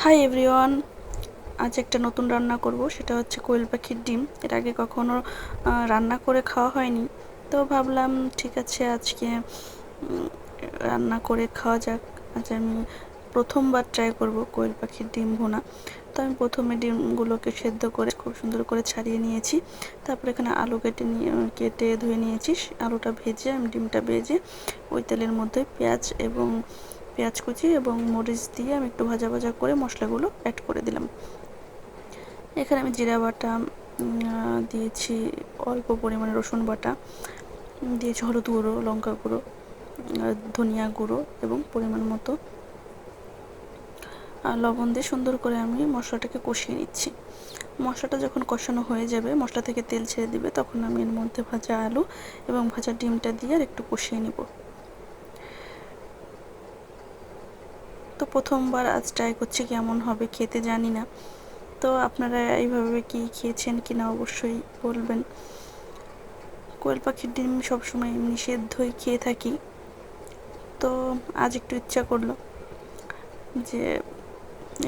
Hi everyone, আজ একটা নতুন রান্না করব। সেটা হচ্ছে কোয়েল পাখির ডিম। এর আগে কখনো রান্না করে খাওয়া হয়নি, তো ভাবলাম ঠিক আছে আজকে রান্না করে খাওয়া যাক। আজ আমি প্রথমবার ট্রাই করব কোয়েল পাখির ডিম ভুনা। তো আমি প্রথমে ডিমগুলোকে সেদ্ধ করে খুব সুন্দর করে ছাড়িয়ে নিয়েছি। তারপরে এখানে আলু কেটে ধুয়ে নিয়েছি। আলুটা ভেজে আমি ডিমটা ভেজে ওই তেলের মধ্যে পেঁয়াজ কুচি এবং মরিচ দিয়ে আমি একটু ভাজা ভাজা করে মশলাগুলো অ্যাড করে দিলাম। এখানে আমি জিরা বাটা দিয়েছি, অল্প পরিমাণে রসুন বাটা দিয়েছি, হলুদ গুঁড়ো, লঙ্কা গুঁড়ো, ধনিয়া গুঁড়ো এবং পরিমাণ মতো লবণ দিয়ে সুন্দর করে আমি মশলাটাকে কষিয়ে নিচ্ছি। মশলাটা যখন কষানো হয়ে যাবে, মশলা থেকে তেল ছেড়ে দিবে, তখন আমি এর মধ্যে ভাজা আলু এবং ভাজা ডিমটা দিয়ে আর একটু কষিয়ে নিব। তো প্রথমবার আজ ট্রাই করছি, কেমন হবে খেতে জানি না। তো আপনারা এইভাবে কি খেয়েছেন কিনা অবশ্যই বলবেন। কোয়েল পাখির ডিম সবসময় এমনি সেদ্ধই খেয়ে থাকি, তো আজ একটু ইচ্ছা করলো যে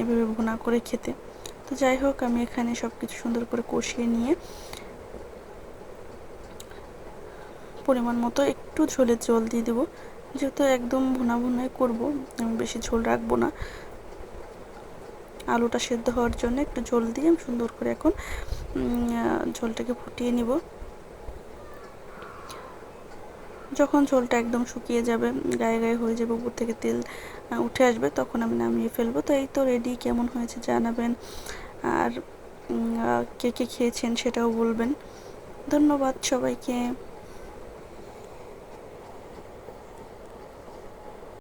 এভাবে ভুনা করে খেতে। তো যাই হোক, আমি এখানে সব কিছু সুন্দর করে কষিয়ে নিয়ে পরিমাণ মতো একটু ঝোলের জল দিয়ে দেবো। যেহেতু একদম ভুনা ভুনাই করবো, আমি বেশি ঝোল রাখবো না। আলুটা সেদ্ধ হওয়ার জন্য একটু ঝোল দিয়ে আমি সুন্দর করে এখন ঝোলটাকে ফুটিয়ে নিব। যখন ঝোলটা একদম শুকিয়ে যাবে, গায়ে গায়ে হয়ে যাবে, উপর থেকে তেল উঠে আসবে, তখন আমি নামিয়ে ফেলবো। তো এই তো রেডি। কেমন হয়েছে জানাবেন, আর কে কে খেয়েছেন সেটাও বলবেন। ধন্যবাদ সবাইকে।